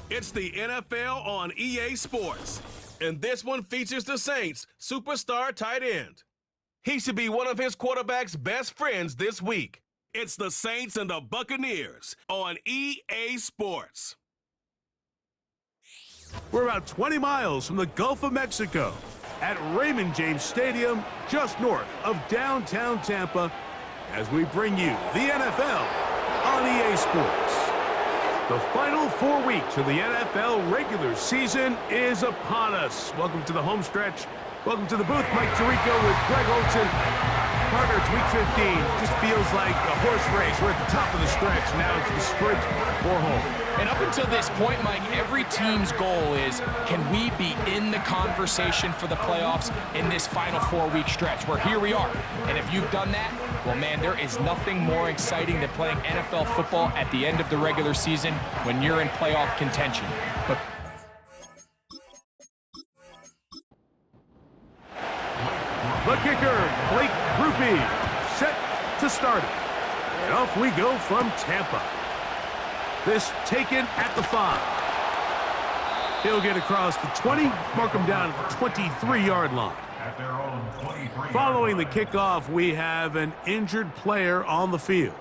It's the NFL on EA Sports, and this one features the Saints' superstar tight end. He should be one of his quarterback's best friends this week. It's the Saints and the Buccaneers on EA Sports. We're about 20 miles from the Gulf of Mexico at Raymond James Stadium, just north of downtown Tampa, as we bring you the NFL on EA Sports. The final 4 weeks of the NFL regular season is upon us. Welcome to the home stretch. Welcome to the booth. Mike Tirico with Greg Olson. Partner, it's week 15. Just feels like a horse race. We're at the top of the stretch. Now it's the sprint for home. And up until this point, Mike, every team's goal is, can we be in the conversation for the playoffs in this final 4-week stretch? Where here we are. And if you've done that, well, man, there is nothing more exciting than playing NFL football at the end of the regular season when you're in playoff contention. But the kicker, Blake Grupe, set to start it. And off we go from Tampa. This taken at the 5. He'll get across the 20, mark him down at the 23-yard line. Following the kickoff, we have an injured player on the field.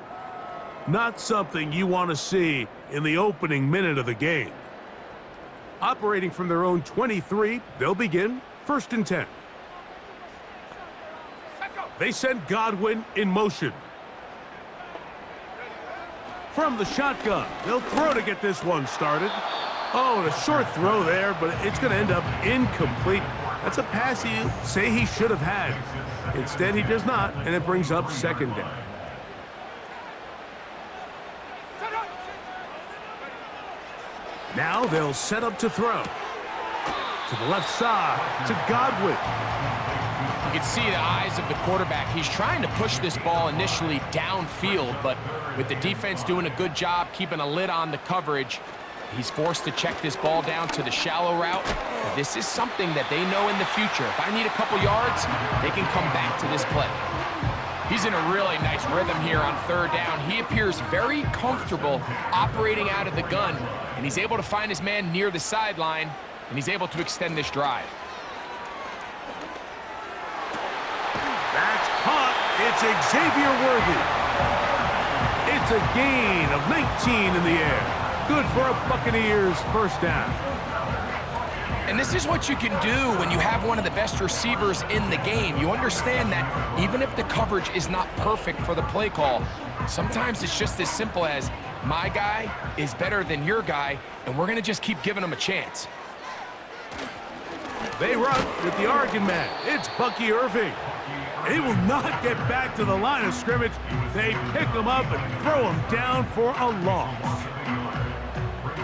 Not something you want to see in the opening minute of the game. Operating from their own 23, they'll begin 1st and 10. They send Godwin in motion. From the shotgun, they'll throw to get this one started. Oh, and a short throw there, but it's going to end up incomplete. That's a pass you say he should have had. Instead, he does not, and it brings up 2nd down. Now they'll set up to throw. To the left side, to Godwin. you can see the eyes of the quarterback. He's trying to push this ball initially downfield, but with the defense doing a good job keeping a lid on the coverage, he's forced to check this ball down to the shallow route. But this is something that they know in the future. If I need a couple yards, they can come back to this play. He's in a really nice rhythm here on 3rd down. He appears very comfortable operating out of the gun, and he's able to find his man near the sideline, and he's able to extend this drive. That's caught. It's Xavier Worthy. It's a gain of 19 in the air. Good for a Buccaneers 1st down. And this is what you can do when you have one of the best receivers in the game. You understand that even if the coverage is not perfect for the play call, sometimes it's just as simple as my guy is better than your guy, and we're going to just keep giving him a chance. They run with the Oregon man. It's Bucky Irving. He will not get back to the line of scrimmage. They pick him up and throw him down for a loss.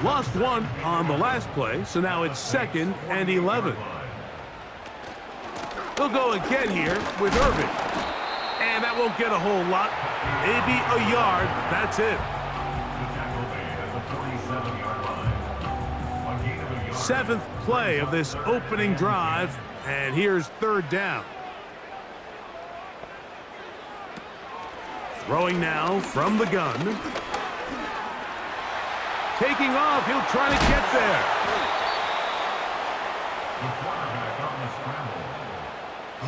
Lost one on the last play, so now it's 2nd and 11. They'll go again here with Irving. And that won't get a whole lot. Maybe a yard, but that's it. 7th play of this opening drive, and here's 3rd down. Throwing now from the gun. Taking off, he'll try to get there.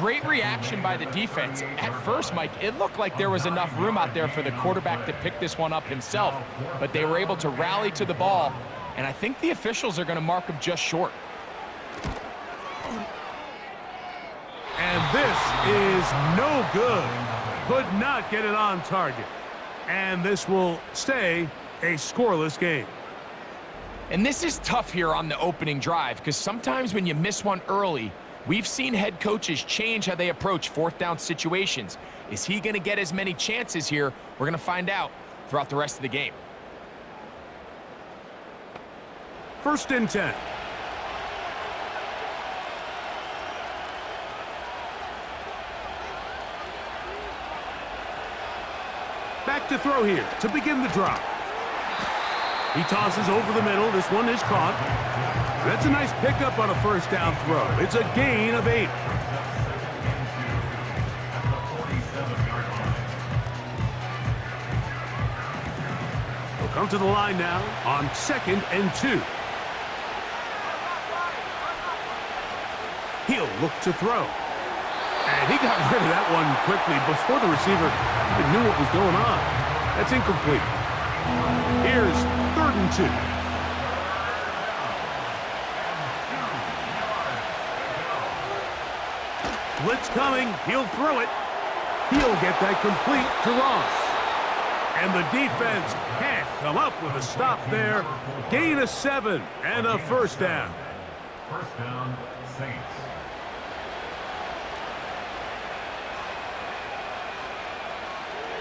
Great reaction by the defense. At first, Mike, it looked like there was enough room out there for the quarterback to pick this one up himself, but they were able to rally to the ball, and I think the officials are going to mark him just short. And this is no good. Could not get it on target. And this will stay a scoreless game. And this is tough here on the opening drive, because sometimes when you miss one early, we've seen head coaches change how they approach 4th down situations. Is he going to get as many chances here? We're going to find out throughout the rest of the game. 1st and 10. Back to throw here to begin the drive. He tosses over the middle. This one is caught. That's a nice pickup on a 1st down throw. It's a gain of 8. He'll come to the line now on 2nd and 2. He'll look to throw. And he got rid of that one quickly before the receiver even knew what was going on. That's incomplete. Here's 3rd and 2. Blitz coming. He'll throw it. He'll get that complete to Ross. And the defense can't come up with a stop there. Gain of 7 and a first down. First down, Saints.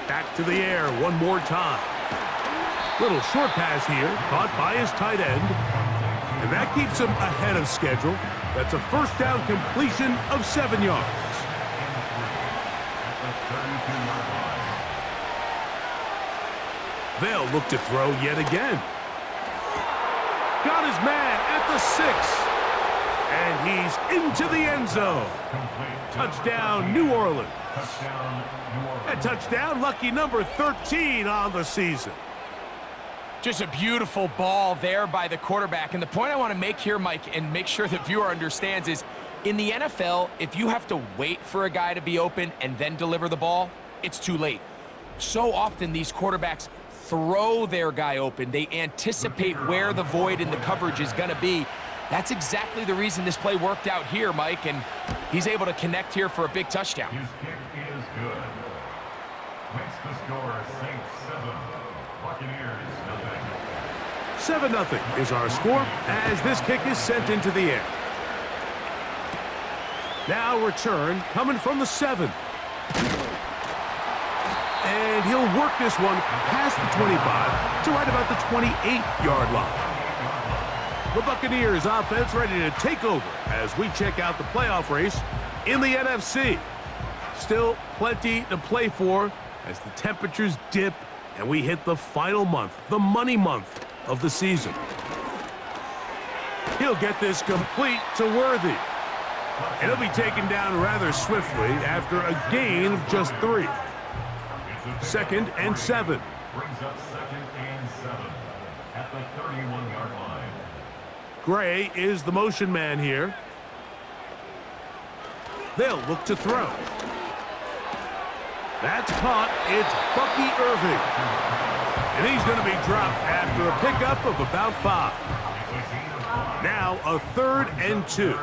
Back to the air one more time. Little short pass here, caught by his tight end. And that keeps him ahead of schedule. That's a first down completion of 7 yards. They'll look to throw yet again. Got his man at the 6. And he's into the end zone. Touchdown, New Orleans. A touchdown, lucky number 13 on the season. Just a beautiful ball there by the quarterback. And the point I want to make here, Mike, and make sure the viewer understands is, in the NFL, if you have to wait for a guy to be open and then deliver the ball, it's too late. So often these quarterbacks throw their guy open. They anticipate where the void in the coverage is going to be. That's exactly the reason this play worked out here, Mike, and he's able to connect here for a big touchdown. His kick is good. Makes the score Saints 7, Buccaneers 0. 7-0 is our score as this kick is sent into the air. Now return coming from the 7. And he'll work this one past the 25 to right about the 28-yard line. The Buccaneers offense ready to take over as we check out the playoff race in the NFC. Still plenty to play for as the temperatures dip and we hit the final month, the money month of the season. He'll get this complete to Worthy. And he'll be taken down rather swiftly after a gain of just 3. 2nd and 7. Brings up 2nd and 7 at the 31-yard line. Gray is the motion man here. They'll look to throw. That's caught. It's Bucky Irving. And he's going to be dropped after a pickup of about 5. Now a 3rd and 2.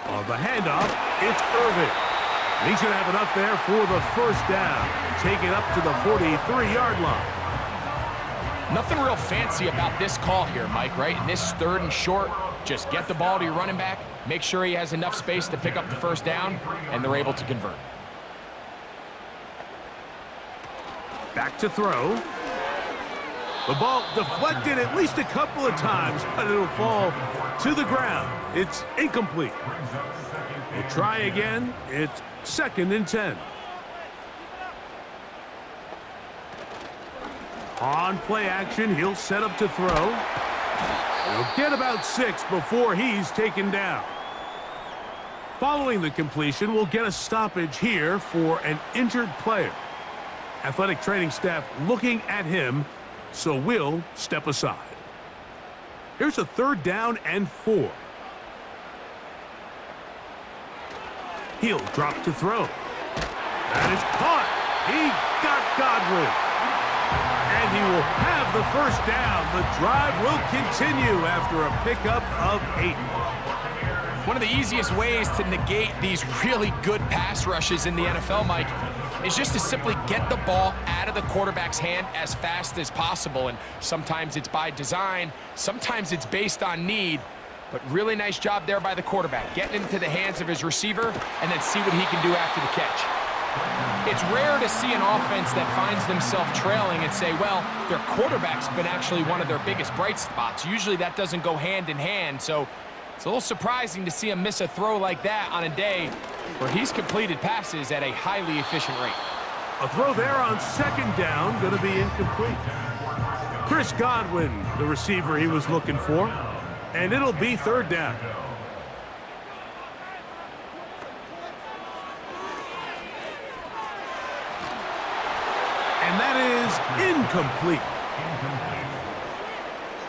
On the handoff, it's Irving. And he's going to have enough there for the first down. Take it up to the 43-yard line. Nothing real fancy about this call here, Mike, right? In this 3rd and short, just get the ball to your running back, make sure he has enough space to pick up the first down, and they're able to convert. Back to throw. The ball deflected at least a couple of times, but it'll fall to the ground. It's incomplete. We'll try again. It's 2nd and 10. On play action, he'll set up to throw. He'll get about 6 before he's taken down. Following the completion, we'll get a stoppage here for an injured player. Athletic training staff looking at him, so we'll step aside. Here's a 3rd down and 4. He'll drop to throw. That is caught. He got Godwin. And he will have the first down. The drive will continue after a pickup of 8. One of the easiest ways to negate these really good pass rushes in the NFL, Mike, is just to simply get the ball out of the quarterback's hand as fast as possible. And sometimes it's by design, sometimes it's based on need. But really nice job there by the quarterback, getting into the hands of his receiver and then see what he can do after the catch. It's rare to see an offense that finds themselves trailing and say, well, their quarterback's been actually one of their biggest bright spots. Usually that doesn't go hand in hand, so it's a little surprising to see him miss a throw like that on a day where he's completed passes at a highly efficient rate. A throw there on 2nd down, going to be incomplete. Chris Godwin, the receiver he was looking for, and it'll be 3rd down. And that is incomplete.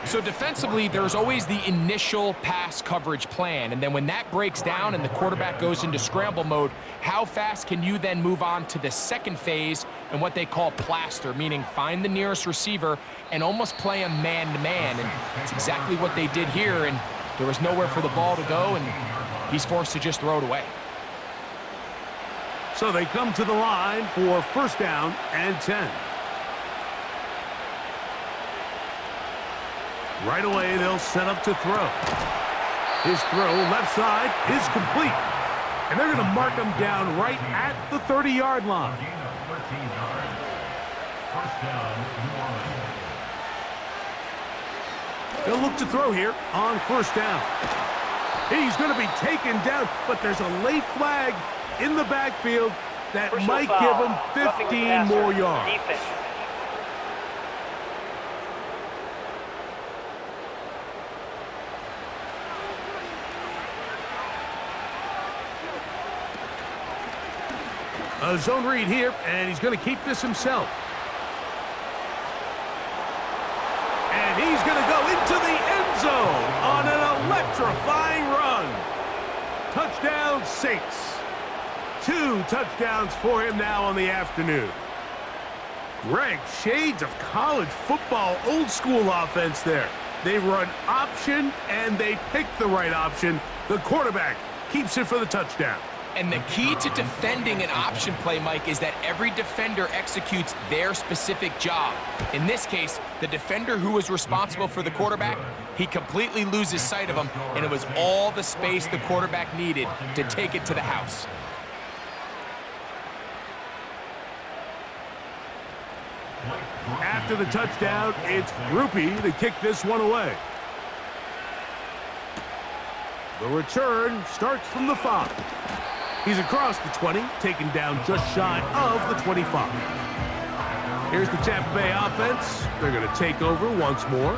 So defensively, there's always the initial pass coverage plan, and then when that breaks down and the quarterback goes into scramble mode, how fast can you then move on to the second phase and what they call plaster, meaning find the nearest receiver and almost play a man-to-man, and it's exactly what they did here, and there was nowhere for the ball to go, and he's forced to just throw it away. So they come to the line for first down and 10. Right away, they'll set up to throw. His throw left side is complete. And they're going to mark him down right at the 30-yard line. Gain of 14 yards. First down, New Orleans. They'll look to throw here on first down. He's going to be taken down, but there's a late flag in the backfield that might give him 15 more yards. Defense. A zone read here, and he's going to keep this himself. And he's going to go into the end zone on an electrifying run. Touchdown, Saints. 2 touchdowns for him now on the afternoon. Greg, shades of college football, old school offense there. They run option, and they pick the right option. The quarterback keeps it for the touchdown. And the key to defending an option play, Mike, is that every defender executes their specific job. In this case, the defender who was responsible for the quarterback, he completely loses sight of him, and it was all the space the quarterback needed to take it to the house. After the touchdown, it's Groupie to kick this one away. The return starts from the 5. He's across the 20, taken down just shy of the 25. Here's the Tampa Bay offense. They're going to take over once more.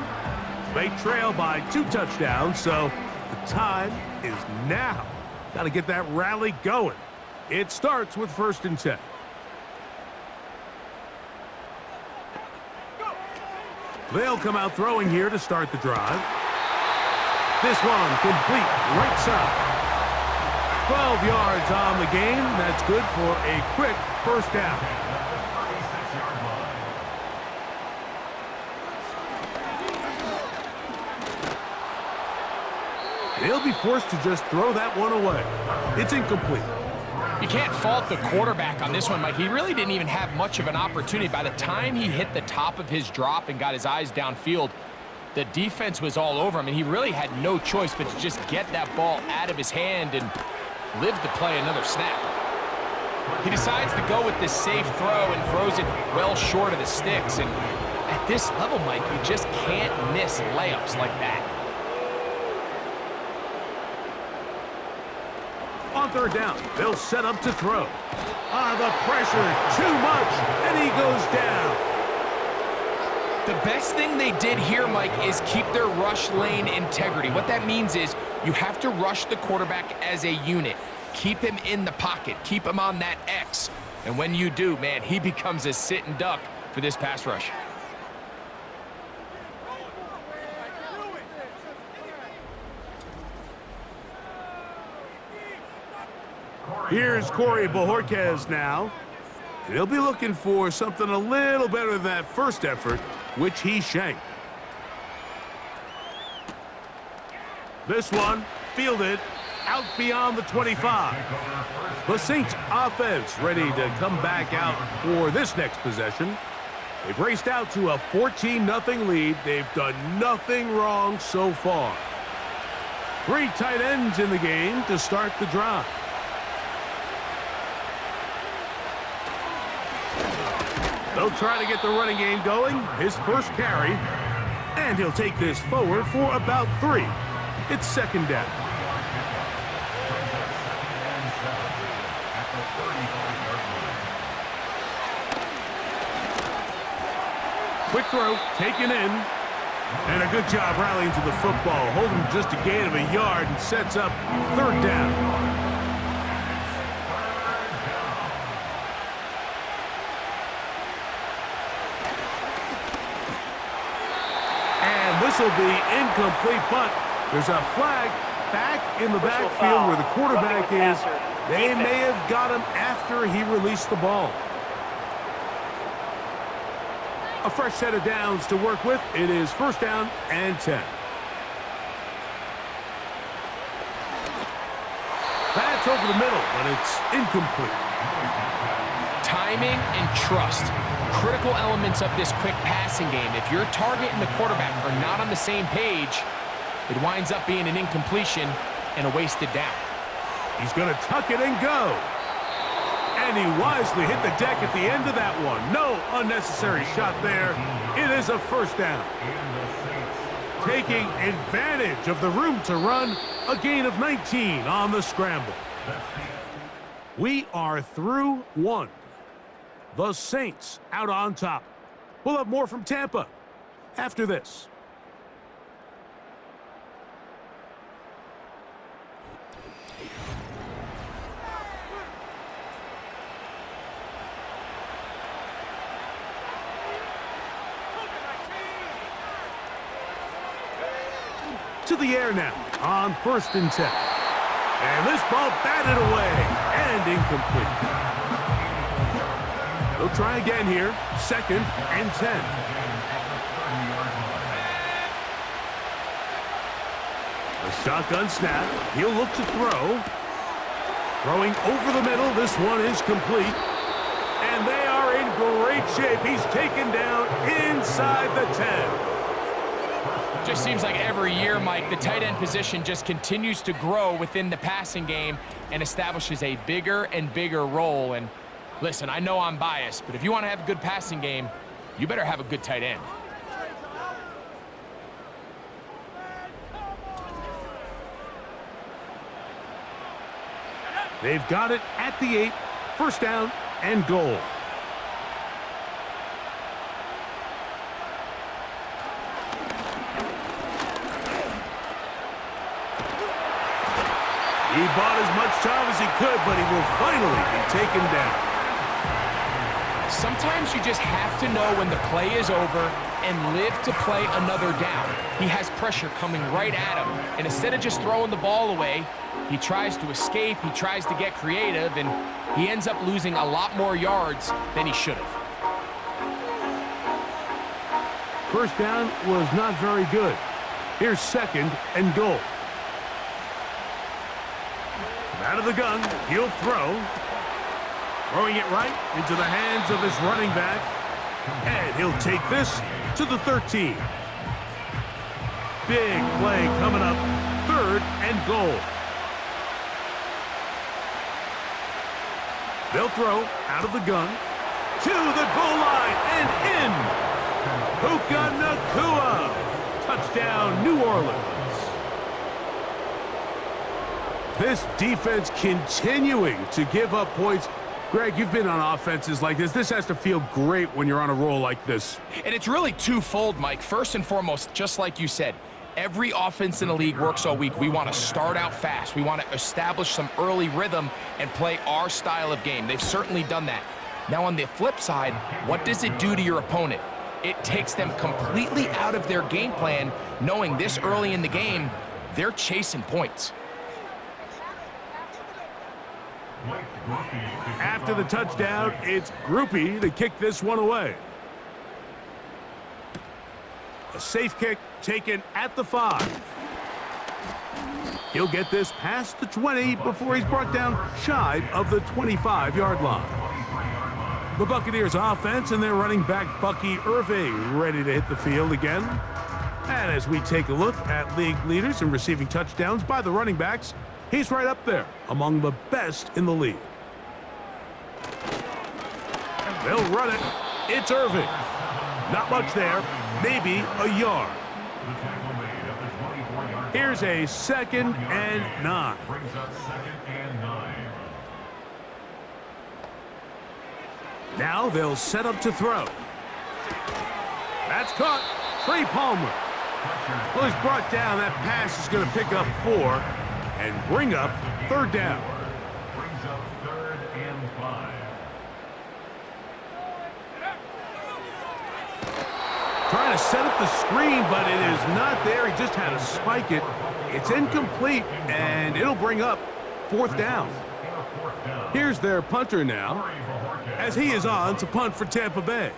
They trail by 2 touchdowns, so the time is now. Got to get that rally going. It starts with first and 10. They'll come out throwing here to start the drive. This one complete right side. 12 yards on the game. That's good for a quick first down. He'll be forced to just throw that one away. It's incomplete. You can't fault the quarterback on this one, Mike. He really didn't even have much of an opportunity. By the time he hit the top of his drop and got his eyes downfield, the defense was all over him, and he really had no choice but to just get that ball out of his hand and live to play another snap. He decides to go with this safe throw and throws it well short of the sticks. And at this level, Mike, you just can't miss layups like that. On third down, they'll set up to throw. The pressure, too much, and he goes down. The best thing they did here, Mike, is keep their rush lane integrity. What that means is you have to rush the quarterback as a unit. Keep him in the pocket. Keep him on that X. And when you do, man, he becomes a sitting duck for this pass rush. Here's Corey Bojorquez now. And he'll be looking for something a little better than that first effort, which he shanked. This one fielded out beyond the 25. The Saints offense ready to come back out for this next possession. They've raced out to a 14-0 lead. They've done nothing wrong so far. 3 tight ends in the game to start the drive. They'll try to get the running game going. His first carry. And he'll take this forward for about 3. It's second down. Quick throw, taken in. And a good job rallying to the football. Holding just a gain of a yard and sets up third down. This will be incomplete, but there's a flag back in the backfield where the quarterback is. They may have got him after he released the ball. A fresh set of downs to work with. It is first down and 10. That's over the middle, but it's incomplete. Timing and trust, critical elements of this quick passing game. If your target and the quarterback are not on the same page, it winds up being an incompletion and a wasted down. He's going to tuck it and go. And he wisely hit the deck at the end of that one. No unnecessary shot there. It is a first down. Taking advantage of the room to run, a gain of 19 on the scramble. We are through one. The Saints out on top. We'll have more from Tampa after this. To the air now on 1st and 10. And this ball batted away and incomplete. They'll try again here. 2nd and 10. A shotgun snap. He'll look to throw. Throwing over the middle. This one is complete. And they are in great shape. He's taken down inside the 10. Just seems like every year, Mike, the tight end position just continues to grow within the passing game and establishes a bigger and bigger role. And listen, I know I'm biased, but if you want to have a good passing game, you better have a good tight end. They've got it at the 8. First down and goal. He bought as much time as he could, but he will finally be taken down. Sometimes you just have to know when the play is over and live to play another down. He has pressure coming right at him, and instead of just throwing the ball away, he tries to escape, he tries to get creative, and he ends up losing a lot more yards than he should have. First down was not very good. Here's 2nd and goal. Out of the gun, he'll throw. Throwing it right into the hands of his running back. And he'll take this to the 13. Big play coming up. 3rd and goal. They'll throw out of the gun to the goal line and in. Puka Nacua. Touchdown, New Orleans. This defense continuing to give up points. Greg, you've been on offenses like this. This has to feel great when you're on a roll like this. And it's really twofold, Mike. First and foremost, just like you said, every offense in the league works all week. We want to start out fast. We want to establish some early rhythm and play our style of game. They've certainly done that. Now, on the flip side, what does it do to your opponent? It takes them completely out of their game plan, knowing this early in the game, they're chasing points. After the touchdown, it's Groupie to kick this one away. A safe kick taken at the 5. He'll get this past the 20 before he's brought down shy of the 25-yard line. The Buccaneers offense and their running back Bucky Irving ready to hit the field again. And as we take a look at league leaders in receiving touchdowns by the running backs, he's right up there among the best in the league. They'll run it. It's Irving. Not much there. Maybe a yard. Here's a 2nd and 9. Now they'll set up to throw. That's caught. Trey Palmer. Well, he's brought down. That pass is going to pick up 4 and bring up 3rd down. Brings up 3rd and 5. Trying to set up the screen, but it is not there. He just had to spike it. It's incomplete, and it'll bring up 4th down. Here's their punter now, as he is on to punt for Tampa Bay.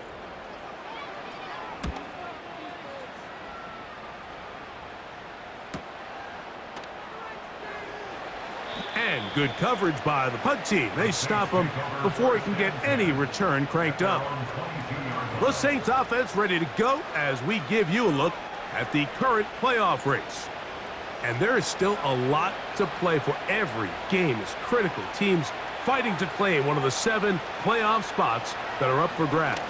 And good coverage by the punt team. They stop him before he can get any return cranked up. The Saints offense ready to go as we give you a look at the current playoff race. And there is still a lot to play for. Every game is critical. Teams fighting to claim one of the 7 playoff spots that are up for grabs.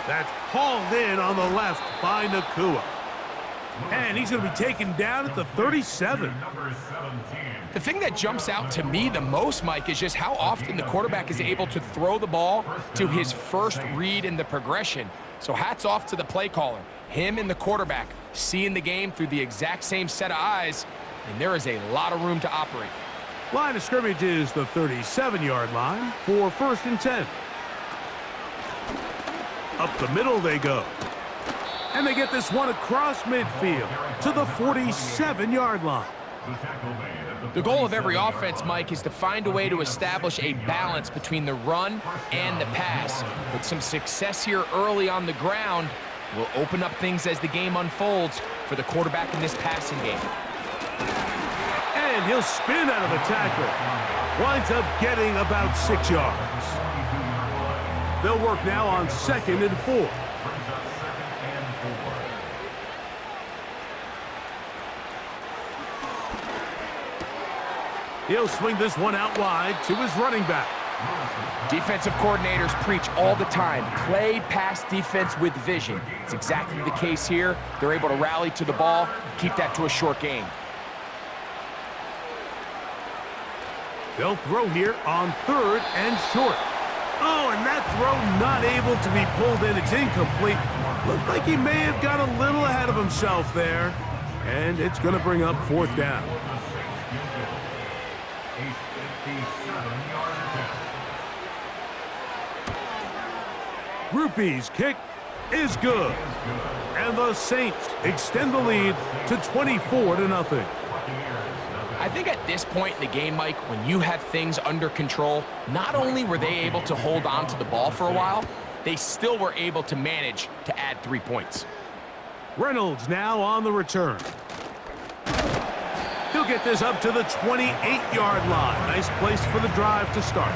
That's hauled in on the left by Nakua. And he's going to be taken down at the 37. The thing that jumps out to me the most, Mike, is just how often the quarterback is able to throw the ball to his first read in the progression. So hats off to the play caller. Him and the quarterback seeing the game through the exact same set of eyes, and there is a lot of room to operate. Line of scrimmage is the 37-yard line for 1st and 10. Up the middle they go. And they get this one across midfield to the 47-yard line. The goal of every offense, Mike, is to find a way to establish a balance between the run and the pass. With some success here early on the ground will open up things as the game unfolds for the quarterback in this passing game. And he'll spin out of the tackle. Winds up getting about 6 yards. They'll work now on 2nd and 4. He'll swing this one out wide to his running back. Defensive coordinators preach all the time, play pass defense with vision. It's exactly the case here. They're able to rally to the ball, keep that to a short game. They'll throw here on 3rd and short. Oh, and that throw not able to be pulled in. It's incomplete. Looked like he may have got a little ahead of himself there. And it's going to bring up 4th down. Grupe's kick is good. And the Saints extend the lead to 24-0. I think at this point in the game, Mike, when you have things under control, not only were they able to hold on to the ball for a while, they still were able to manage to add 3 points. Reynolds now on the return. He'll get this up to the 28-yard line. Nice place for the drive to start.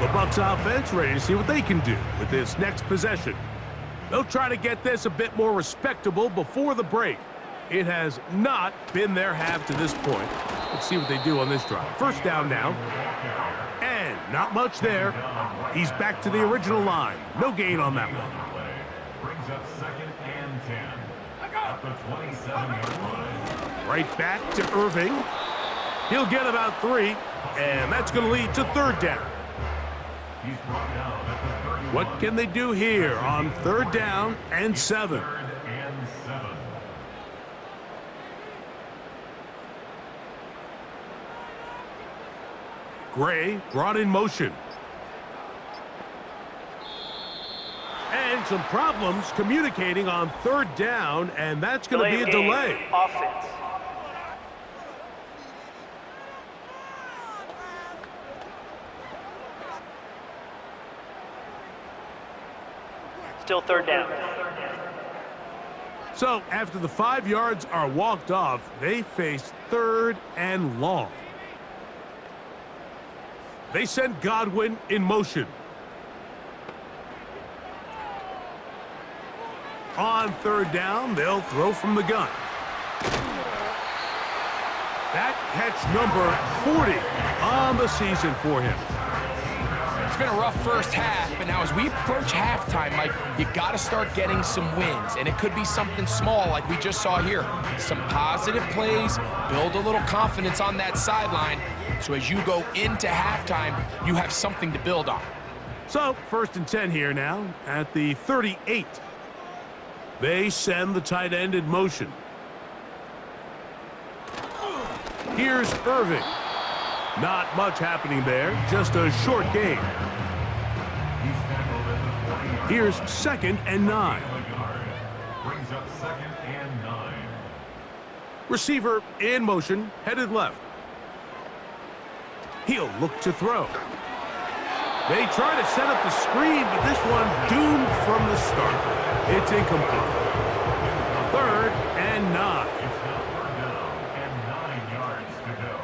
The Bucs offense ready to see what they can do with this next possession. They'll try to get this a bit more respectable before the break. It has not been their half to this point. Let's see what they do on this drive. 1st down now. And not much there. He's back to the original line. No gain on that one. Brings up 2nd and 10. At the 27-yard line. Right back to Irving. He'll get about 3. And that's going to lead to 3rd down. He's brought down at the 31. What can they do here on 3rd down and 7? 3rd and 7. Gray brought in motion. And some problems communicating on 3rd down, and that's going to be a delay. Offense. Still 3rd down. So after the 5 yards are walked off, they face 3rd and long. They send Godwin in motion. On 3rd down, they'll throw from the gun. That catch number 40 on the season for him. It's been a rough first half, but now as we approach halftime, Mike, you got to start getting some wins, and it could be something small like we just saw here. Some positive plays, build a little confidence on that sideline, so as you go into halftime, you have something to build on. So, 1st and 10 here now at the 38. They send the tight end in motion. Here's Irving. Not much happening there, just a short gain. Here's 2nd and 9. Brings up 2nd and 9. Receiver in motion, headed left. He'll look to throw. They try to set up the screen, but this one doomed from the start. It's incomplete. 3rd and 9. It's now 3rd down and 9 yards to go.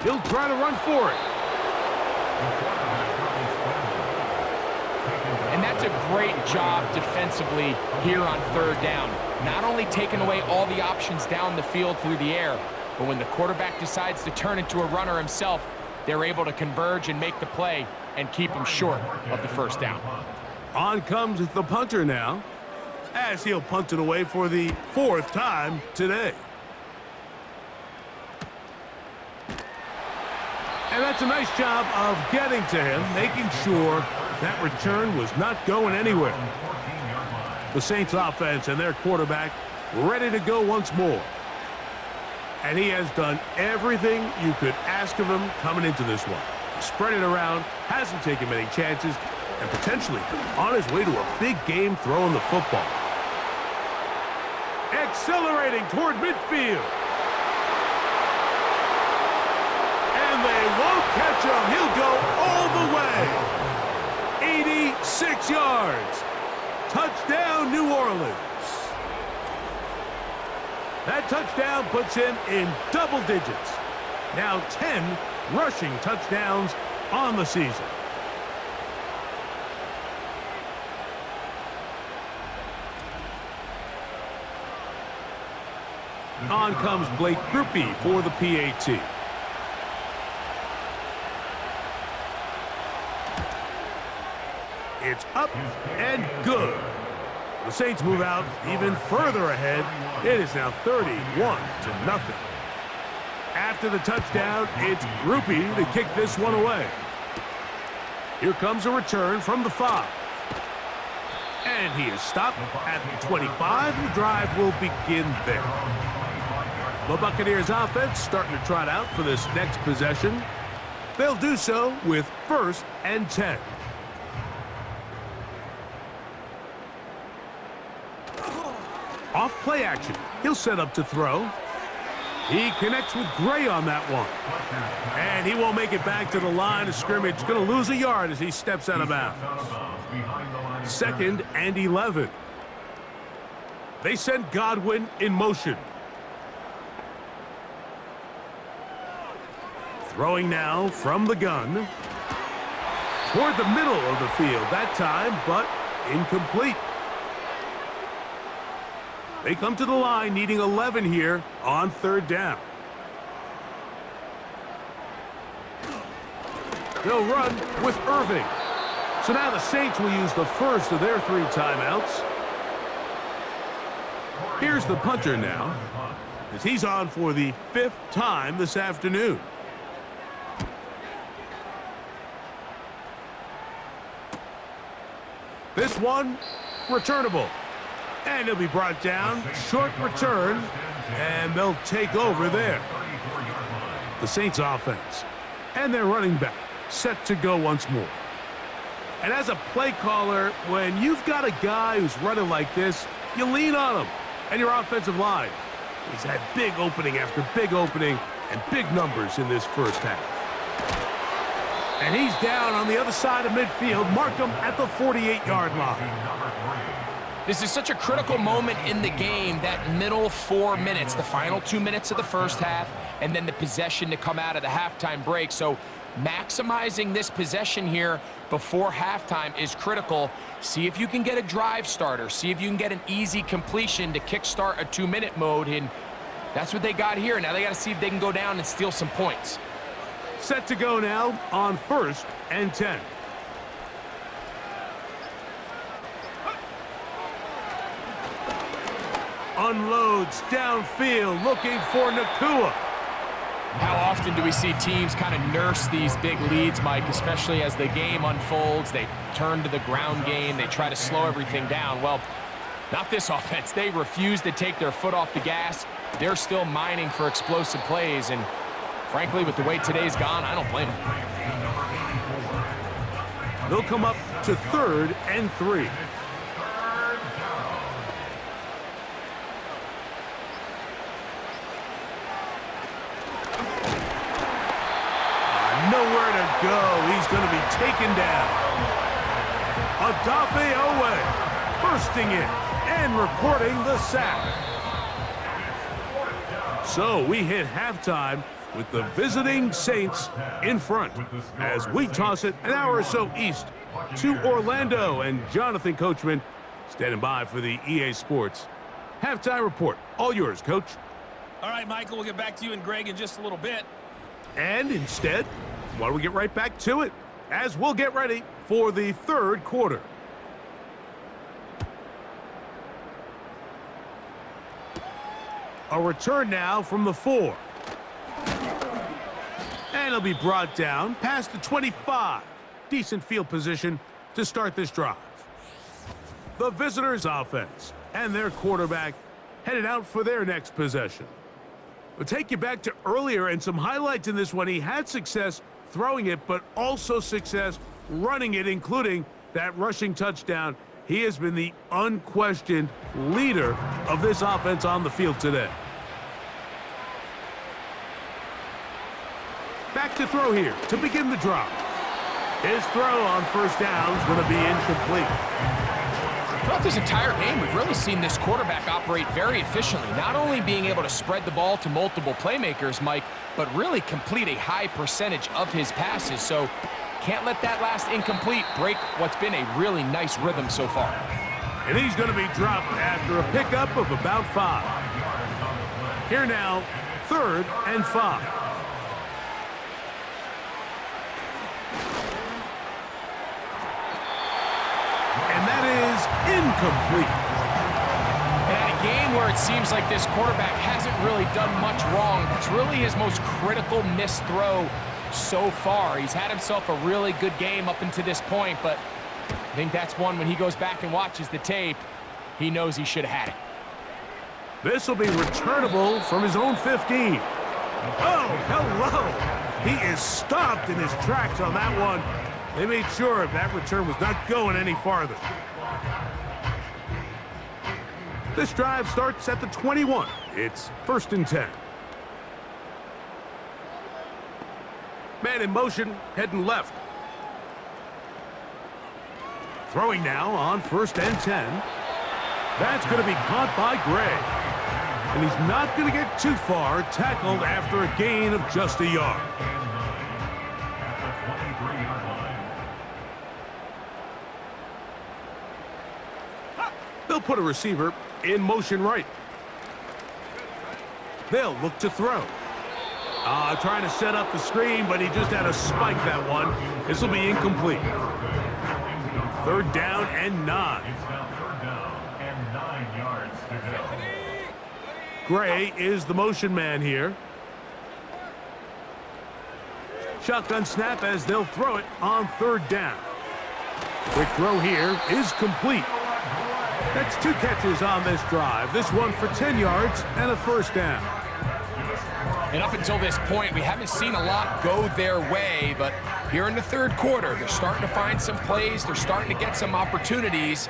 He'll try to run for it. And that's a great job defensively here on 3rd down. Not only taking away all the options down the field through the air, but when the quarterback decides to turn into a runner himself, they're able to converge and make the play and keep him short of the 1st down. On comes the punter now, as he'll punt it away for the 4th time today. And that's a nice job of getting to him, making sure that return was not going anywhere. The Saints offense and their quarterback ready to go once more. And he has done everything you could ask of him coming into this one. Spread it around, hasn't taken many chances, and potentially on his way to a big game throwing the football. Accelerating toward midfield. And they won't catch him. He'll go all the way. 86 yards. Touchdown, New Orleans. That touchdown puts him in double digits. Now 10 rushing touchdowns on the season. On comes Blake Groupie for the PAT. It's up and good. The Saints move out even further ahead. It is now 31-0. After the touchdown, it's Groupie to kick this one away. Here comes a return from the 5. And he is stopped at the 25. The drive will begin there. The Buccaneers offense starting to trot out for this next possession. They'll do so with 1st and 10. Off play action. He'll set up to throw. He connects with Gray on that one. And he won't make it back to the line of scrimmage. Going to lose a yard as he steps out of bounds. 2nd and 11. They send Godwin in motion. Throwing now from the gun. Toward the middle of the field that time, but incomplete. They come to the line needing 11 here on 3rd down. They'll run with Irving. So now the Saints will use the first of their 3 timeouts. Here's the punter now, as he's on for the 5th time this afternoon. This one, returnable. And he'll be brought down, short return, and they'll take over there. The Saints offense and their running back set to go once more. And as a play caller, when you've got a guy who's running like this, you lean on him and your offensive line. He's had big opening after big opening and big numbers in this 1st half. And he's down on the other side of midfield. Mark him at the 48-yard line. This is such a critical moment in the game, that middle 4 minutes, the final 2 minutes of the 1st half, and then the possession to come out of the halftime break. So maximizing this possession here before halftime is critical. See if you can get a drive starter. See if you can get an easy completion to kickstart a 2-minute mode, and that's what they got here. Now they got to see if they can go down and steal some points. Set to go now on 1st and 10. Unloads downfield, looking for Nakua. How often do we see teams kind of nurse these big leads, Mike, especially as the game unfolds? They turn to the ground game. They try to slow everything down. Well, not this offense. They refuse to take their foot off the gas. They're still mining for explosive plays, and Frankly, with the way today's gone, I don't blame him. They'll come up to 3rd and 3. Nowhere to go. He's going to be taken down. Adafe Owe bursting in and recording the sack. So we hit halftime with the visiting Saints in front as we toss it an hour or so east to Orlando, and Jonathan Coachman standing by for the EA Sports halftime report. All yours, Coach. All right, Michael, we'll get back to you and Greg in just a little bit. And instead, why don't we get right back to it as we'll get ready for the 3rd quarter. A return now from the 4. And it'll be brought down past the 25. Decent field position to start this drive. The visitors' offense and their quarterback headed out for their next possession. We'll take you back to earlier and some highlights in this one. He had success throwing it, but also success running it, including that rushing touchdown. He has been the unquestioned leader of this offense on the field today. Back to throw here to begin the drive. His throw on first down is going to be incomplete. Throughout this entire game, we've really seen this quarterback operate very efficiently, not only being able to spread the ball to multiple playmakers, Mike, but really complete a high percentage of his passes. So can't let that last incomplete break what's been a really nice rhythm so far. And he's going to be dropped after a pickup of about 5. Here now, 3rd and 5. And that is incomplete. And in a game where it seems like this quarterback hasn't really done much wrong, that's really his most critical missed throw so far. He's had himself a really good game up until this point, but I think that's one when he goes back and watches the tape, he knows he should have had it. This will be returnable from his own 15. Oh, hello. He is stopped in his tracks on that one. They made sure that return was not going any farther. This drive starts at the 21. It's 1st and 10. Man in motion, heading left. Throwing now on 1st and 10. That's going to be caught by Gray. And he's not going to get too far, tackled after a gain of just a yard. They'll put a receiver in motion right. They'll look to throw. Trying to set up the screen, but he just had to spike that one. This will be incomplete. 3rd down and 9. It's now 3rd down and 9 yards to go. Gray is the motion man here. Shotgun snap as they'll throw it on 3rd down. Quick throw here is complete. That's 2 catches on this drive. This one for 10 yards and a 1st down. And up until this point, we haven't seen a lot go their way, but here in the 3rd quarter, they're starting to find some plays. They're starting to get some opportunities.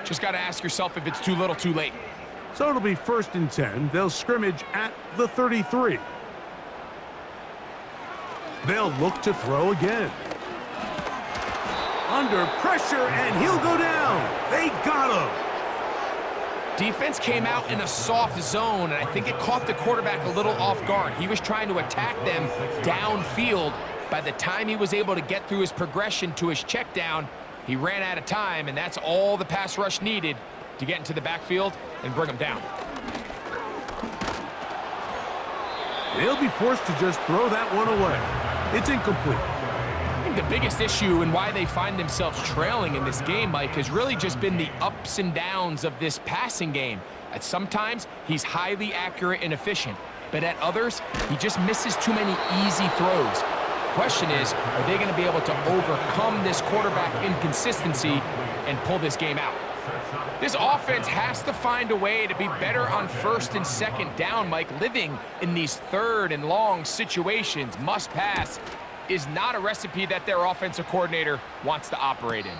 Just got to ask yourself if it's too little, too late. So it'll be 1st and 10. They'll scrimmage at the 33. They'll look to throw again. Under pressure, and he'll go down. They got him. Defense came out in a soft zone, and I think it caught the quarterback a little off guard. He was trying to attack them downfield. By the time he was able to get through his progression to his check down, he ran out of time, and that's all the pass rush needed to get into the backfield and bring him down. They'll be forced to just throw that one away. It's incomplete. I think the biggest issue and why they find themselves trailing in this game, Mike, has really just been the ups and downs of this passing game. At sometimes, he's highly accurate and efficient, but at others, he just misses too many easy throws. The question is, are they going to be able to overcome this quarterback inconsistency and pull this game out? This offense has to find a way to be better on first and second down, Mike. Living in these third and long situations, must pass, is not a recipe that their offensive coordinator wants to operate in.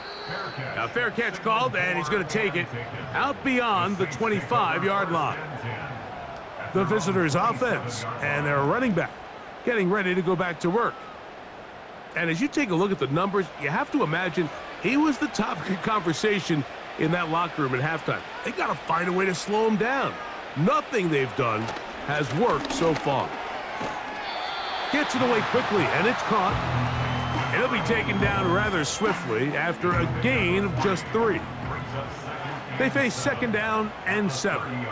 Now, fair catch called, and he's going to take it out beyond the 25-yard line. The visitors' offense and their running back getting ready to go back to work. And as you take a look at the numbers, you have to imagine he was the topic of conversation in that locker room at halftime. They got to find a way to slow him down. Nothing they've done has worked so far. Gets it away quickly, and it's caught. He'll be taken down rather swiftly after a gain of just 3. They face second down and 7.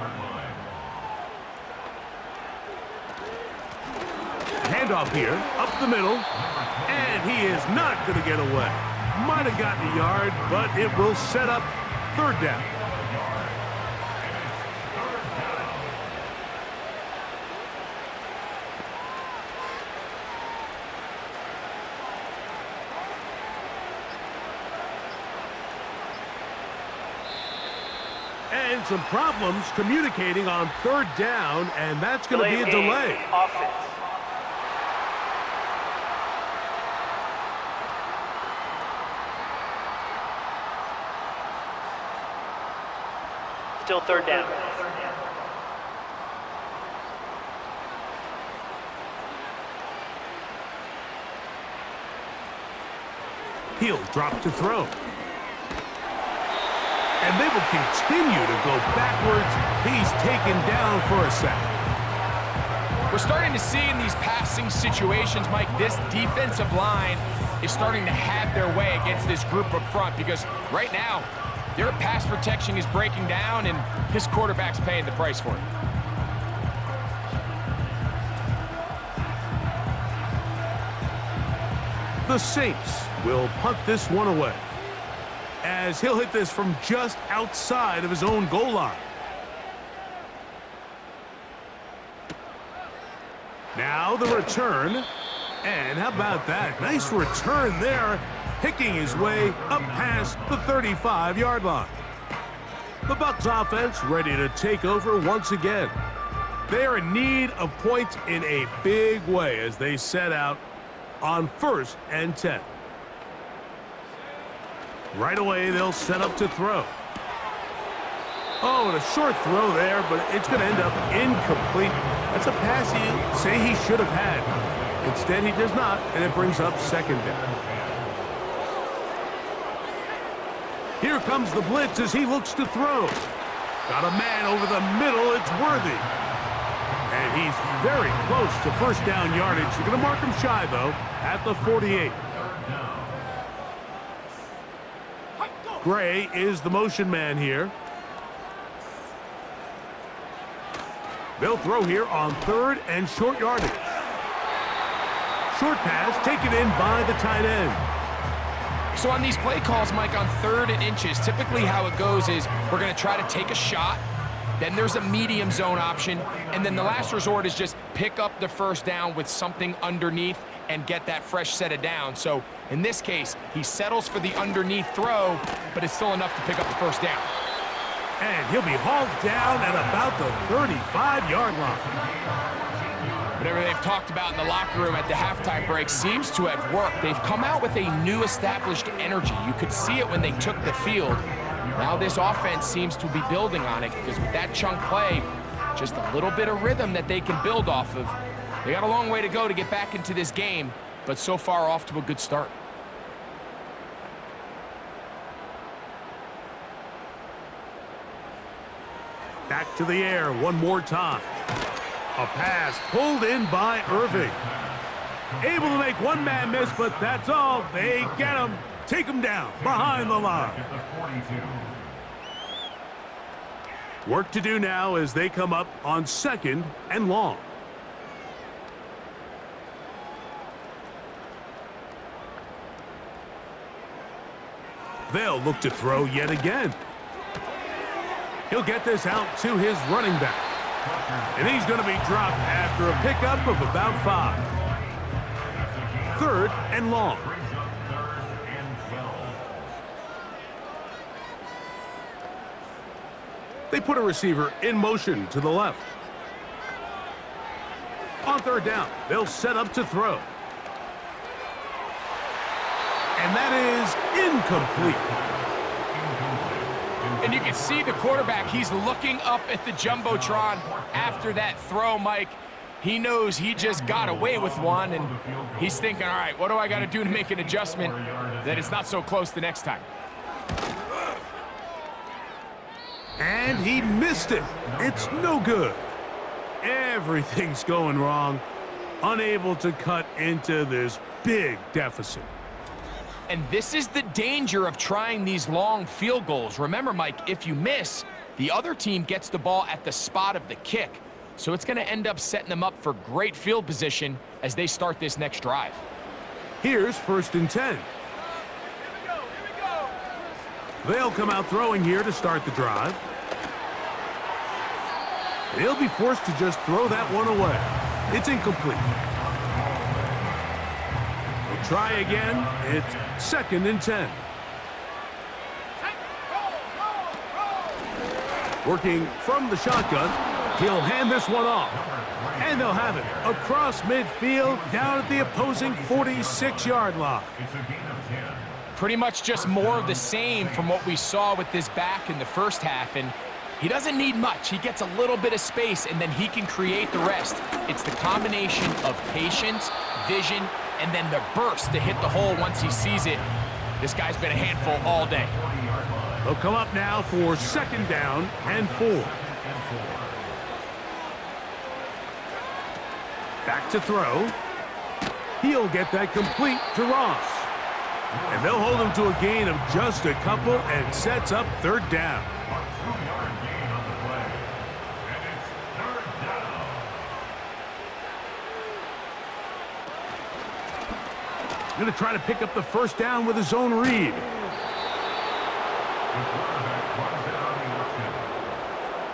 Handoff here, up the middle, and he is not going to get away. Might have gotten a yard, but it will set up third down. And some problems communicating on third down, and that's going to be a delay. Offense. Still third down. He'll drop to throw. And they will continue to go backwards. He's taken down for a sack. We're starting to see in these passing situations, Mike, this defensive line is starting to have their way against this group up front, because right now, their pass protection is breaking down, and his quarterback's paying the price for it. The Saints will punt this one away, as he'll hit this from just outside of his own goal line. Now the return, and how about that? Nice return there, picking his way up past the 35-yard line. The Bucs offense ready to take over once again. They are in need of points in a big way as they set out on 1st and 10. Right away, they'll set up to throw. Oh, and a short throw there, but it's going to end up incomplete. That's a pass you say he should have had. Instead, he does not, and it brings up second down. Here comes the blitz as he looks to throw. Got a man over the middle. It's Worthy. And he's very close to first down yardage. They're going to mark him shy, though, at the 48. Gray is the motion man here. They'll throw here on 3rd and short yardage. Short pass taken in by the tight end. So on these play calls, Mike, on 3rd and inches, typically how it goes is we're going to try to take a shot, then there's a medium zone option, and then the last resort is just pick up the first down with something underneath and get that fresh set of downs. So in this case, he settles for the underneath throw, but it's still enough to pick up the first down. And he'll be hauled down at about the 35-yard line. Whatever they've talked about in the locker room at the halftime break seems to have worked. They've come out with a new established energy. You could see it when they took the field. Now this offense seems to be building on it, because with that chunk play, just a little bit of rhythm that they can build off of. They got a long way to go to get back into this game, but so far off to a good start. Back to the air one more time. A pass pulled in by Irving. Able to make one man miss, but that's all. They get him, take him down behind the line. Work to do now as they come up on 2nd and long. They'll look to throw yet again. He'll get this out to his running back. And he's going to be dropped after a pickup of about 5. 3rd and long. They put a receiver in motion to the left. On third down, they'll set up to throw. And that is incomplete. And you can see the quarterback, he's looking up at the Jumbotron after that throw, Mike. He knows he just got away with one, and he's thinking, all right, what do I got to do to make an adjustment that it's not so close the next time? And he missed it. It's no good. Everything's going wrong. Unable to cut into this big deficit. And this is the danger of trying these long field goals. Remember, Mike, if you miss, the other team gets the ball at the spot of the kick. So it's going to end up setting them up for great field position as they start this next drive. Here's 1st and 10. They'll come out throwing here to start the drive. They'll be forced to just throw that one away. It's incomplete. They'll try again. It's 2nd and 10. Working from the shotgun, he'll hand this one off. And they'll have it across midfield down at the opposing 46-yard line. Pretty much just more of the same from what we saw with this back in the first half. And he doesn't need much. He gets a little bit of space, and then he can create the rest. It's the combination of patience, vision, and then the burst to hit the hole once he sees it. This guy's been a handful all day. They'll come up now for 2nd down and 4. Back to throw. He'll get that complete to Ross. And they'll hold him to a gain of just a couple and sets up 3rd down. Going to try to pick up the 1st down with his own read.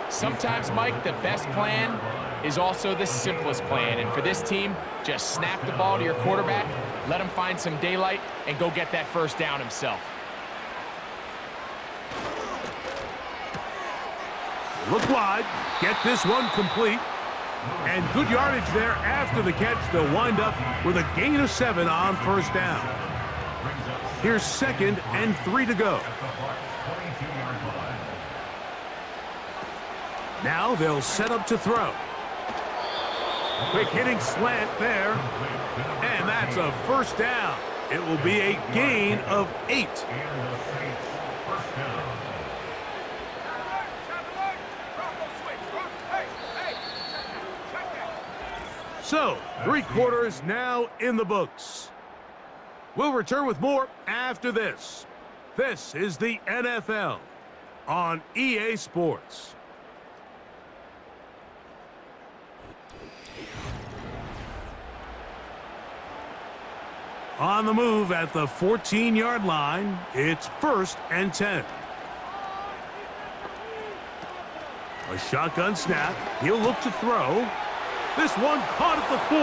Sometimes, Mike, the best plan is also the simplest plan. And for this team, just snap the ball to your quarterback, let him find some daylight, and go get that 1st down himself. Look wide, get this one complete. And good yardage there after the catch. They'll wind up with a gain of 7 on 1st down. Here's 2nd and 3 to go. Now they'll set up to throw. Quick hitting slant there. And that's a 1st down. It will be a gain of 8. So, 3 quarters now in the books. We'll return with more after this. This is the NFL on EA Sports. On the move at the 14-yard line, it's 1st and 10. A shotgun snap. He'll look to throw. This one caught at the 4.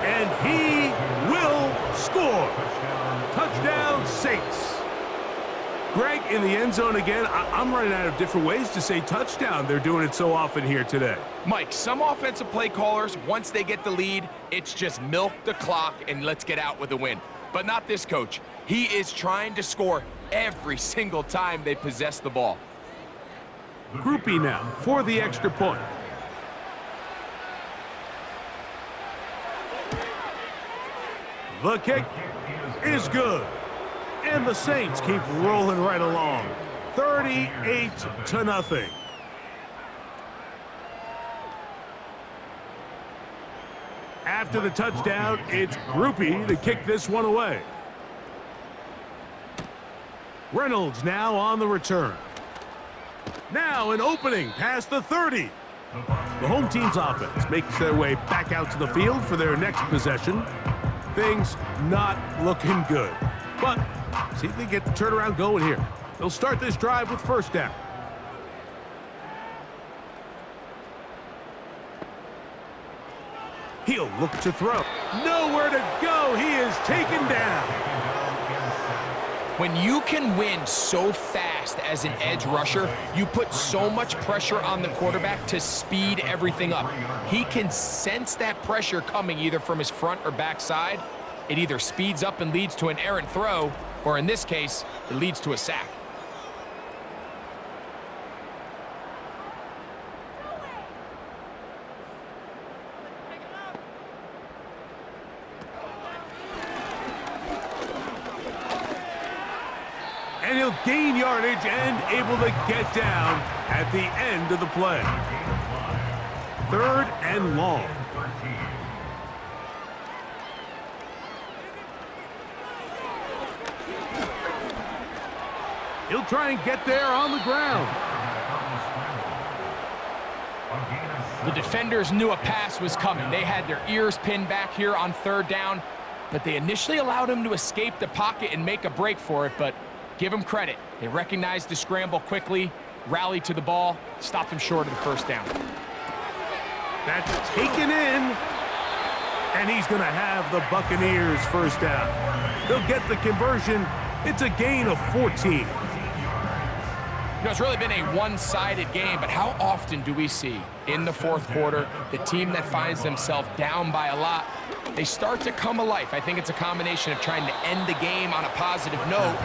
And he will score. Touchdown, Saints. Greg, in the end zone again. I'm running out of different ways to say touchdown. They're doing it so often here today. Mike, some offensive play callers, once they get the lead, it's just milk the clock and let's get out with a win. But not this coach. He is trying to score every single time they possess the ball. Groupie now for the extra point. The kick is good. And the Saints keep rolling right along. 38-0. After the touchdown, it's Groupie to kick this one away. Reynolds now on the return. Now an opening past the 30. The home team's offense makes their way back out to the field for their next possession. Things not looking good. But see if they get the turnaround going here. They'll start this drive with 1st down. He'll look to throw. Nowhere to go. He is taken down. When you can win so fast fast as an edge rusher. You put so much pressure on the quarterback to speed everything up. He can sense that pressure coming either from his front or back side. It either speeds up and leads to an errant throw, or in this case, it leads to a sack. And he'll gain yardage and able to get down at the end of the play. 3rd and long. He'll try and get there on the ground. The defenders knew a pass was coming. They had their ears pinned back here on 3rd down, but they initially allowed him to escape the pocket and make a break for it, but give them credit. They recognized the scramble quickly, rallied to the ball, stopped him short of the 1st down. That's taken in, and he's going to have the Buccaneers 1st down. They'll get the conversion. It's a gain of 14. You know, it's really been a one-sided game, but how often do we see in the 4th quarter the team that finds themselves down by a lot, they start to come alive? I think it's a combination of trying to end the game on a positive note,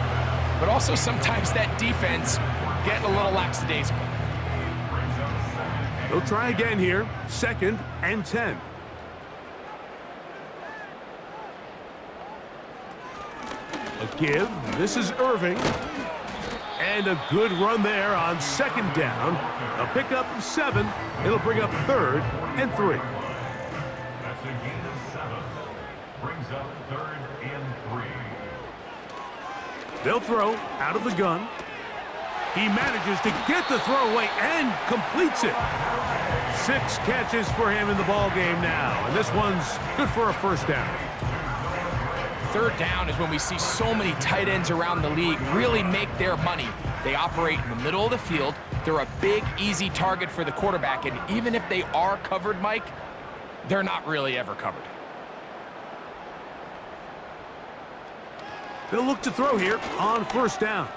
but also sometimes that defense getting a little lackadaisical. They'll try again here. 2nd and 10. A give. This is Irving. And a good run there on 2nd down. A pickup of 7. It'll bring up 3rd and 3. That's a gain of 7. Brings up 3rd and 3. They'll throw out of the gun. He manages to get the throw away and completes it. 6 catches for him in the ball game now. And this one's good for a 1st down. 3rd down is when we see so many tight ends around the league really make their money. They operate in the middle of the field. They're a big, easy target for the quarterback, and even if they are covered, Mike, they're not really ever covered. They'll look to throw here on 1st down.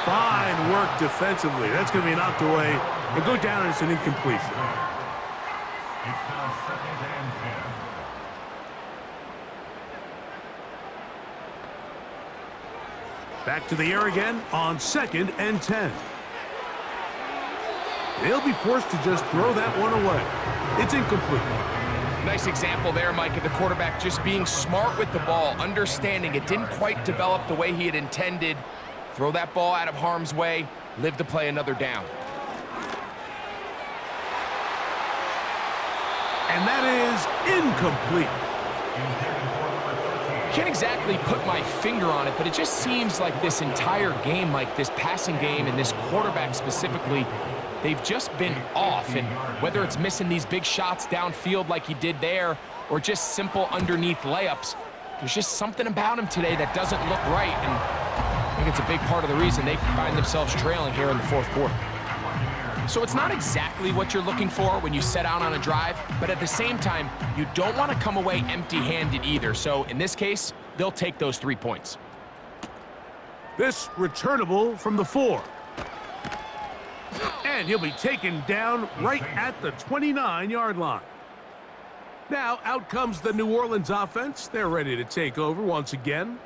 Fine work defensively. That's going to be knocked away. It'll go down, and it's an incompletion. It's now 2nd and 10. Back to the air again on 2nd and 10. They'll be forced to just throw that one away. It's incomplete. Nice example there, Mike, of the quarterback just being smart with the ball, understanding it didn't quite develop the way he had intended. Throw that ball out of harm's way, live to play another down. And that is incomplete. Can't exactly put my finger on it, but it just seems like this entire game, like this passing game and this quarterback specifically, they've just been off. And whether it's missing these big shots downfield like he did there or just simple underneath layups, there's just something about him today that doesn't look right. And I think it's a big part of the reason they find themselves trailing here in the 4th quarter. So it's not exactly what you're looking for when you set out on a drive, but at the same time, you don't want to come away empty-handed either. So in this case, they'll take those 3 points. This returnable from the 4. And he'll be taken down right at the 29-yard line. Now out comes the New Orleans offense. They're ready to take over once again.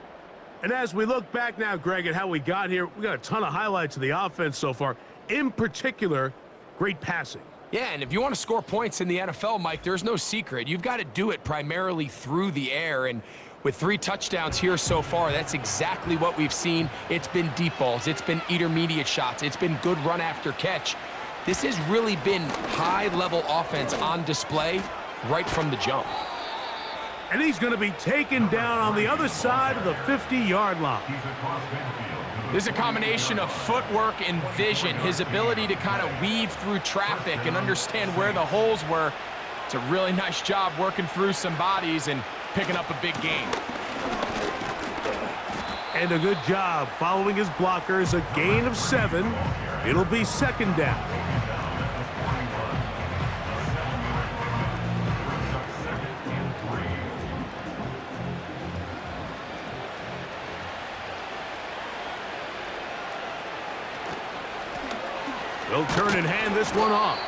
And as we look back now, Greg, at how we got here, we got a ton of highlights of the offense so far. In particular, great passing. Yeah, and if you want to score points in the NFL, Mike, there's no secret. You've got to do it primarily through the air, and with 3 touchdowns here so far, that's exactly what we've seen. It's been deep balls. It's been intermediate shots. It's been good run after catch. This has really been high-level offense on display right from the jump. And he's going to be taken down on the other side of the 50-yard line. There's a combination of footwork and vision, his ability to kind of weave through traffic and understand where the holes were. It's a really nice job working through some bodies and picking up a big gain. And a good job following his blockers, a gain of 7. It'll be 2nd down. He'll turn and hand this one off.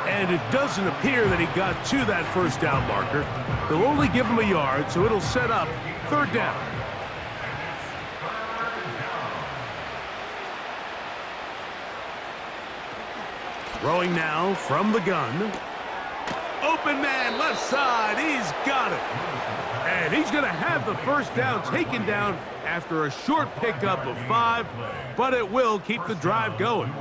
And it doesn't appear that he got to that first down marker. They'll only give him a yard, so it'll set up third down. Throwing now from the gun. Open man, left side. He's got it. And he's going to have the first down taken down after a short pickup of 5, but it will keep the drive going.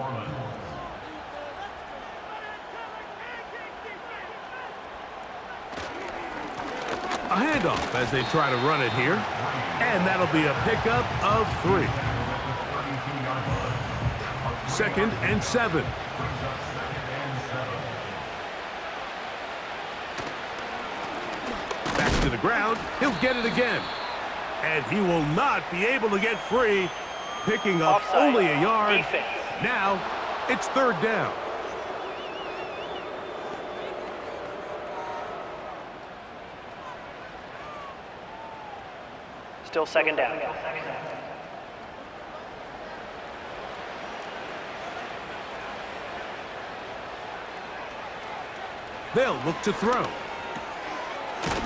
A handoff as they try to run it here. And that'll be a pickup of 3. 2nd and 7. Back to the ground. He'll get it again. And he will not be able to get free. Picking up Offside. only a yard. Defense. Now it's third down. Still second down. They'll look to throw.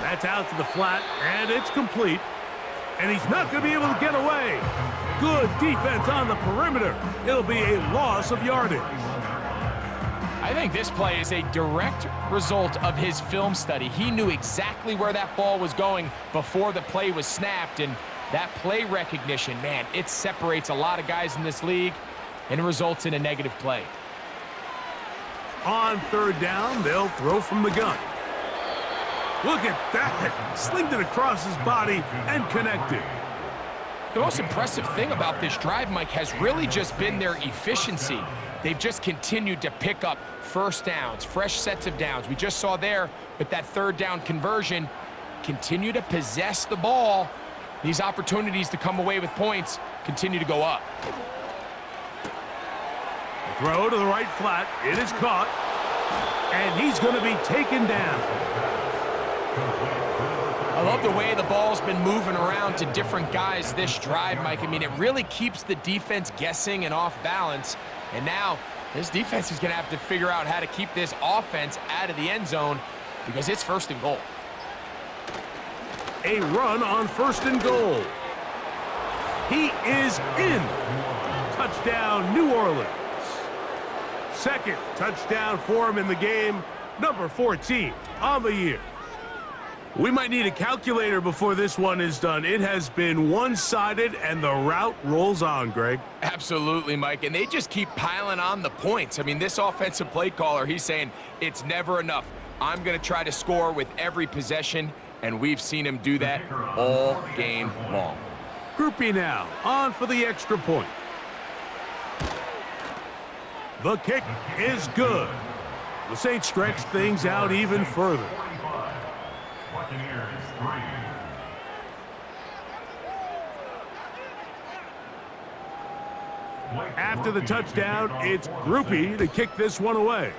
That's out to the flat, and it's complete. And he's not going to be able to get away. Good defense on the perimeter. It'll be a loss of yardage. I think this play is a direct result of his film study. He knew exactly where that ball was going before the play was snapped, and that play recognition, man, it separates a lot of guys in this league and results in a negative play. On third down, they'll throw from the gun. Look at that. Slinged it across his body and connected. The most impressive thing about this drive, Mike, has really just been their efficiency. They've just continued to pick up first downs, fresh sets of downs. We just saw there with that third down conversion, continue to possess the ball. These opportunities to come away with points continue to go up. Throw to the right flat. It is caught. And he's going to be taken down. I love the way the ball's been moving around to different guys this drive, Mike. I mean, it really keeps the defense guessing and off balance. And now this defense is going to have to figure out how to keep this offense out of the end zone because it's first and goal. A run on first and goal. He is in. Touchdown, New Orleans. Second touchdown for him in the game. Number 14 on the year. We might need a calculator before this one is done. It has been one-sided, and the route rolls on, Greg. Absolutely, Mike, and they just keep piling on the points. I mean, this offensive play caller, he's saying it's never enough. I'm going to try to score with every possession, and we've seen him do that all game long. Groupie now, on for the extra point. The kick is good. The Saints stretch things out even further. Buccaneers 3. After the touchdown, it's Groupie to kick this one away.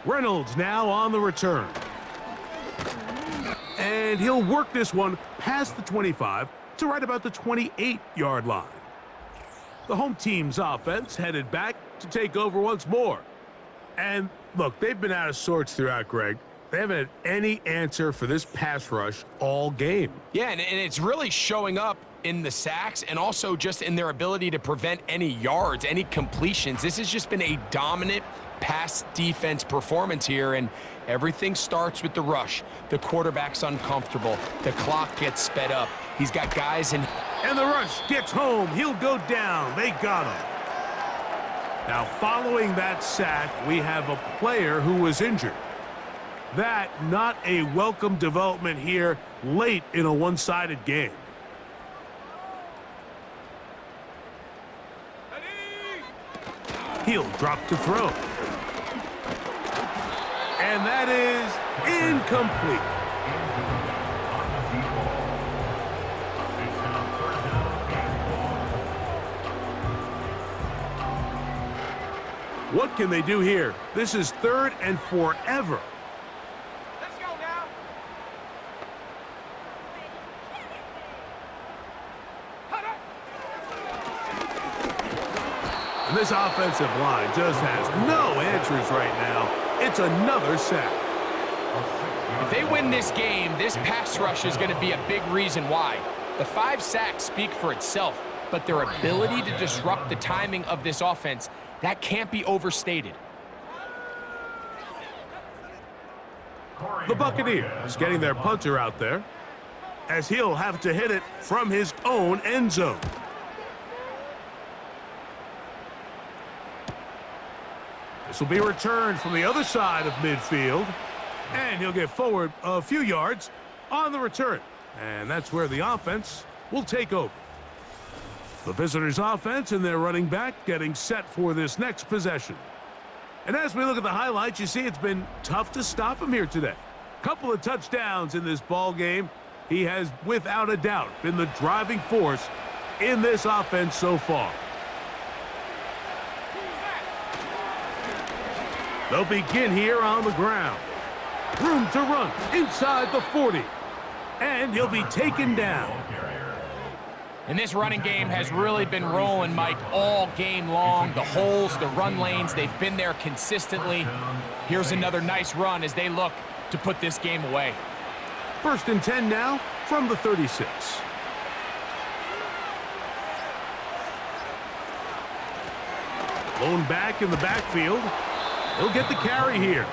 Reynolds now on the return. And he'll work this one past the 25 to right about the 28-yard line. The home team's offense headed back to take over once more. And look, they've been out of sorts throughout, Greg. They haven't had any answer for this pass rush all game. Yeah, and it's really showing up in the sacks and also just in their ability to prevent any yards, any completions. This has just been a dominant pass defense performance here, and everything starts with the rush. The quarterback's uncomfortable. The clock gets sped up. He's got guys in. And the rush gets home. He'll go down. They got him. Now, following that sack, we have a player who was injured. That not a welcome development here late in a one-sided game. He'll drop to throw. And that is incomplete. What can they do here? This is third and forever. Let's go now. And this offensive line just has no answers right now. It's another sack. If they win this game, this pass rush is going to be a big reason why. The 5 sacks speak for itself, but their ability to disrupt the timing of this offense, that can't be overstated. The Buccaneers getting their punter out there, as he'll have to hit it from his own end zone. This will be returned from the other side of midfield, and he'll get forward a few yards on the return. And that's where the offense will take over. The visitors' offense and their running back getting set for this next possession. And as we look at the highlights, you see it's been tough to stop him here today. Couple of touchdowns in this ball game. He has, without a doubt, been the driving force in this offense so far. They'll begin here on the ground. Room to run inside the 40. And he'll be taken down. And this running game has really been rolling, Mike, all game long. The holes, the run lanes, they've been there consistently. Here's another nice run as they look to put this game away. 1st and 10 now from the 36. Blown back in the backfield. He'll get the carry here.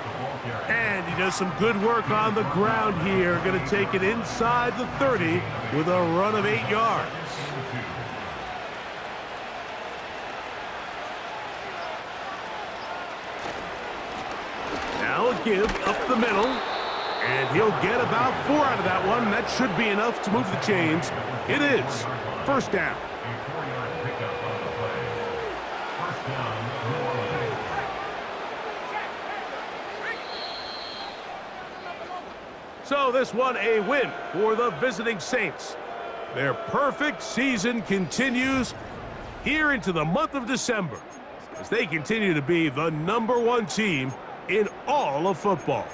And he does some good work on the ground here. Going to take it inside the 30 with a run of 8 yards. Now a give up the middle. And he'll get about 4 out of that one. That should be enough to move the chains. It is 1st down. So this one a win for the visiting Saints. Their perfect season continues here into the month of December as they continue to be the #1 team in all of football.